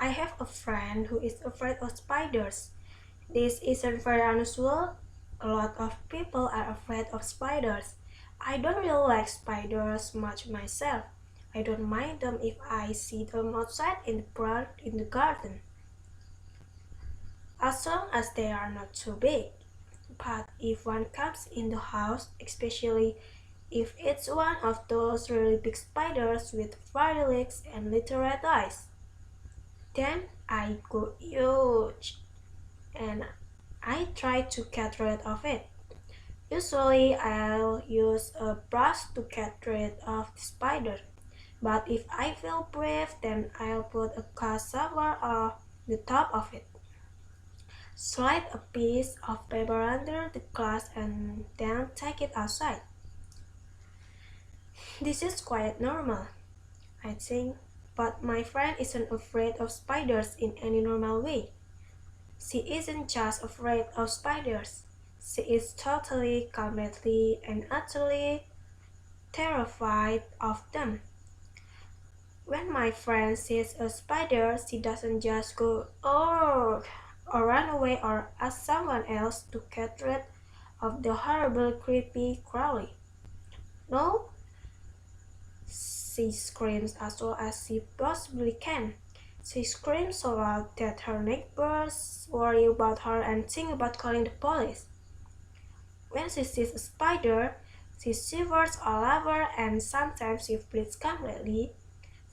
I have a friend who is afraid of spiders. This isn't very unusual. A lot of people are afraid of spiders. I don't really like spiders much myself. I don't mind them if I see them outside in the garden, as long as they are not too big. But if one comes in the house, especially if it's one of those really big spiders with furry legs and little red eyes, then I go huge and I try to get rid of it. Usually I'll use a brush to get rid of the spider, but if I feel brave, then I'll put a glass over the top of it. Slide a piece of paper under the glass and then take it outside. This is quite normal, I think, but my friend isn't afraid of spiders in any normal way. She isn't just afraid of spiders. She is totally, completely, and utterly terrified of them. When my friend sees a spider, she doesn't just go, "Oh," or run away or ask someone else to get rid of the horrible, creepy, crawly. No, she screams as loud as she possibly can. She screams so loud that her neighbors worry about her and think about calling the police. When she sees a spider, she shivers all over and sometimes she bleeds completely.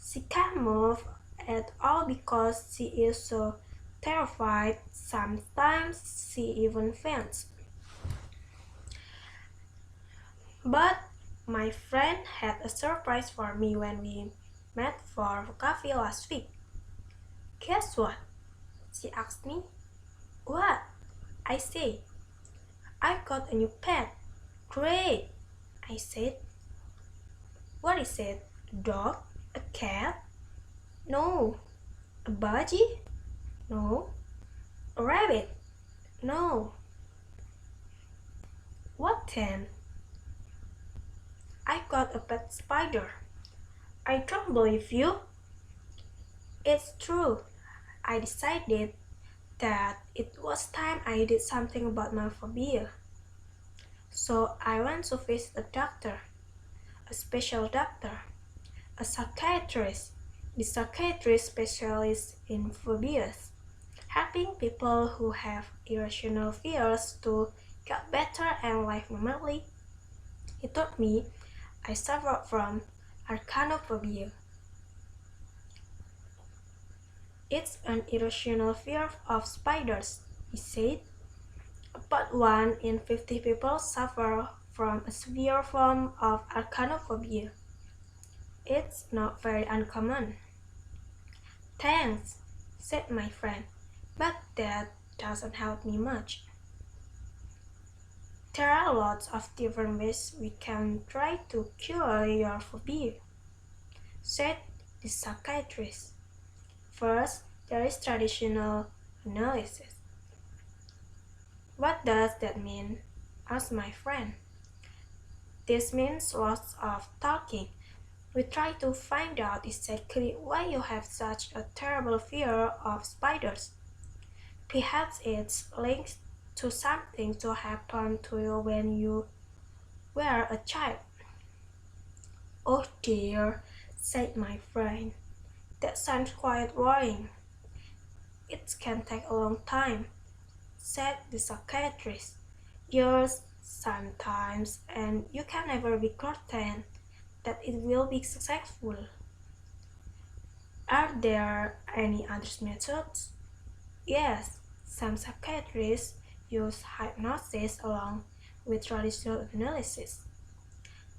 She can't move at all because she is so terrified. Sometimes she even faints. But my friend had a surprise for me when we met for coffee last week. Guess what? She asked me. What? I said. I got a new pet. Great, I said. What is it? A dog? A cat? No. A budgie? No. A rabbit? No. What then? I got a pet spider. I don't believe you. It's true. I decided that it was time I did something about my phobia. So I went to visit a doctor, a special doctor, a psychiatrist. The psychiatrist specializes in phobias, helping people who have irrational fears to get better and live normally. He told me I suffer from arachnophobia. It's an irrational fear of spiders, he said. About 1 in 50 people suffer from a severe form of arachnophobia. It's not very uncommon. Thanks, said my friend, but that doesn't help me much. There are lots of different ways we can try to cure your phobia, said the psychiatrist. First, there is traditional analysis. What does that mean? Asked my friend. This means lots of talking. We try to find out exactly why you have such a terrible fear of spiders. Perhaps it's linked to something to happen to you when you were a child. Oh dear, said my friend. That sounds quite worrying. It can take a long time, said the psychiatrist. Years, sometimes, and you can never be certain that it will be successful. Are there any other methods? Yes, some psychiatrists use hypnosis along with traditional analysis.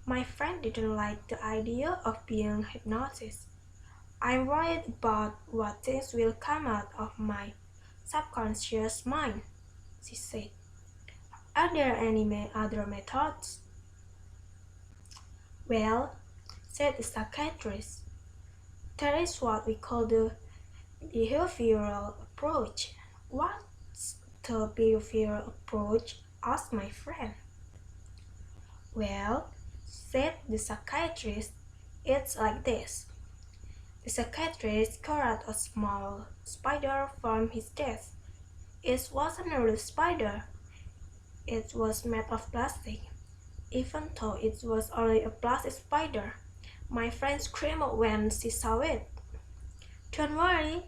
My friend didn't like the idea of being hypnotized. I'm worried about what things will come out of my subconscious mind, she said. Are there any other methods? Well, said the psychiatrist, there is what we call the behavioral approach. What's the behavioral approach? Asked my friend. Well, said the psychiatrist, it's like this. The psychiatrist caught a small spider from his desk. It wasn't a real spider. It was made of plastic. Even though it was only a plastic spider, my friend screamed when she saw it. "Don't worry,"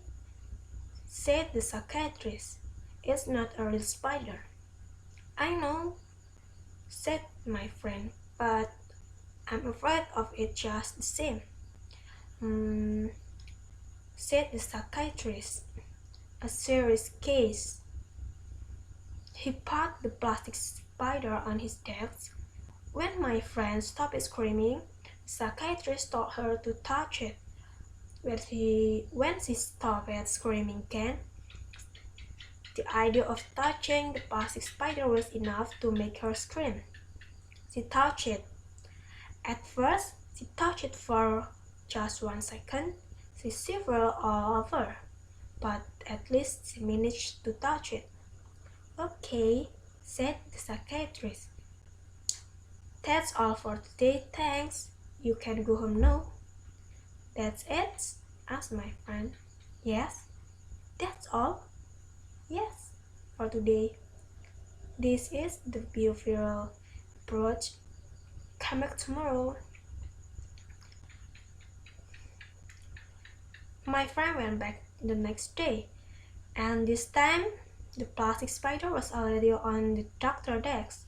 said the psychiatrist. "It's not a real spider." "I know," said my friend, "but I'm afraid of it just the same." Said the psychiatrist. "A serious case." He put the plastic spider on his desk. When my friend stopped screaming, the psychiatrist told her to touch it. When she stopped screaming again, the idea of touching the plastic spider was enough to make her scream. She touched it. At first, she touched it for just 1 second. She shivered all over, but at least she managed to touch it. "Okay," said the psychiatrist. "That's all for today, thanks. You can go home now." "That's it?" asked my friend. "Yes." "That's all?" "Yes, for today." This is the behavioral approach. Come back tomorrow. My friend went back the next day, and this time the plastic spider was already on the doctor's desk.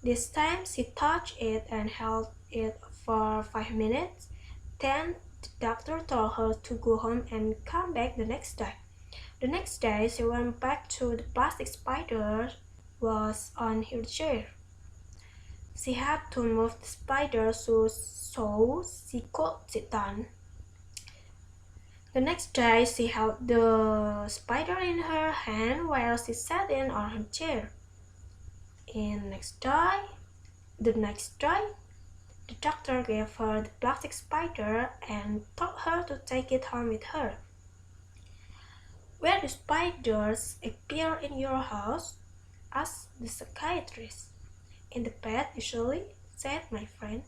This time she touched it and held it for 5 minutes. Then the doctor told her to go home and come back the next day. The next day she went back to the plastic spider was on her chair. She had to move the spider so she could sit down. The next day she held the spider in her hand while she sat in on her chair. And the next day, the doctor gave her the plastic spider and told her to take it home with her. "Where do spiders appear in your house?" asked the psychiatrist. "In the bed usually," said my friend.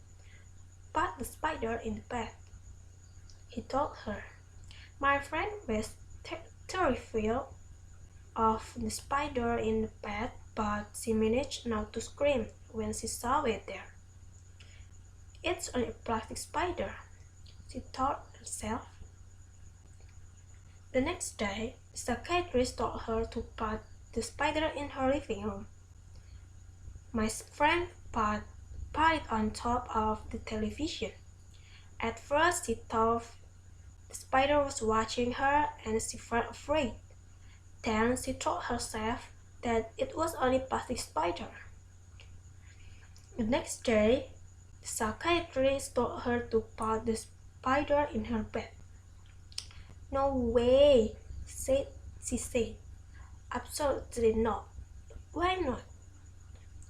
"Put the spider in the bed," he told her. My friend was terrified of the spider in the bed, but she managed not to scream when she saw it there. "It's only a plastic spider," she told herself. The next day, the psychiatrist told her to put the spider in her living room. My friend put it on top of the television. At first, she thought the spider was watching her and she felt afraid. Then she told herself that it was only a plastic spider. The next day, the psychiatrist told her to put the spider in her bed. "No way," she said. "Absolutely not." "Why not?"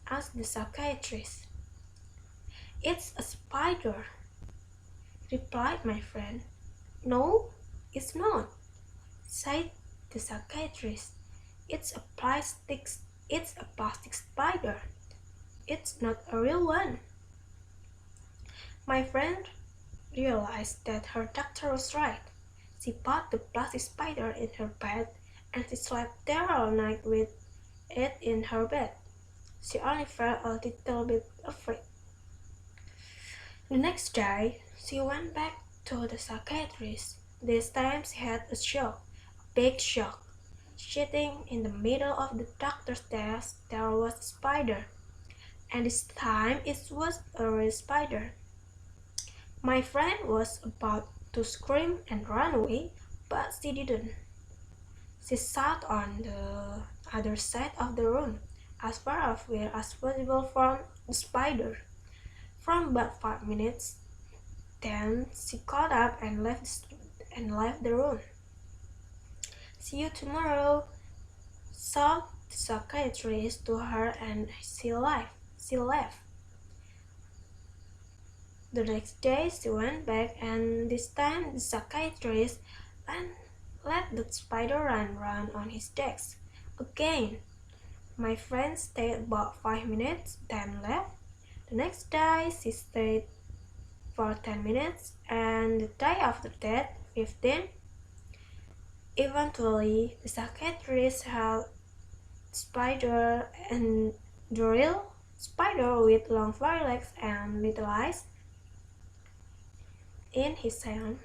asked the psychiatrist. "It's a spider," replied my friend. "No, it's not," said the psychiatrist. It's a plastic spider. It's not a real one." My friend realized that her doctor was right. She put the plastic spider in her bed and she slept there all night with it in her bed. She only felt a little bit afraid. The next day, she went back to the psychiatrist. This time she had a shock, a big shock. Sitting in the middle of the doctor's desk, there was a spider. And this time it was a real spider. My friend was about to scream and run away, but she didn't. She sat on the other side of the room, as far away as possible from the spider. For about 5 minutes, then she got up and left the room. "See you tomorrow," said the psychiatrist to her, and she left. The next day she went back, and this time the psychiatrist let the spider run around on his desk again. My friend stayed about 5 minutes, then left. The next day she stayed for 10 minutes, and the day after that, 15. Eventually, the psychiatrist held spider and the real spider with long furry legs and little eyes in his hand.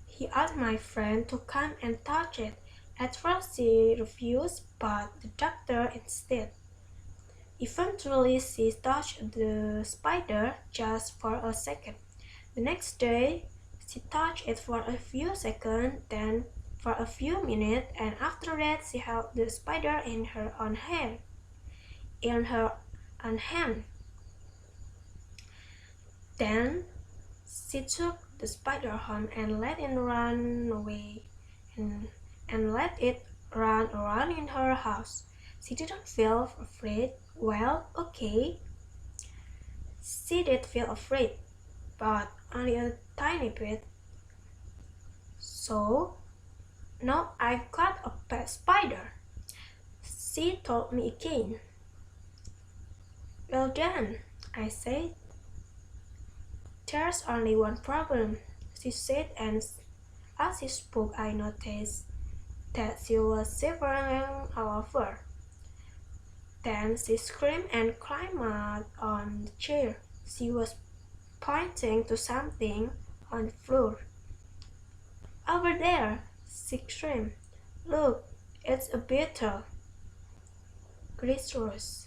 He asked my friend to come and touch it. At first she refused, but the doctor insisted. Eventually she touched the spider just for a second. The next day she touched it for a few seconds, then for a few minutes, and after that she held the spider in her own hand. Then she took the spider home and let it run away and let it run around in her house. She didn't feel afraid. Well, okay. She did feel afraid, but only a tiny bit. So, now I've got a pet spider, she told me again. Well done, I said. There's only one problem, she said, and as she spoke I noticed that she was shivering all over. Then she screamed and climbed out on the chair. She was pointing to something on the floor. Over there, she screamed. Look, it's a beetle. Chris rose.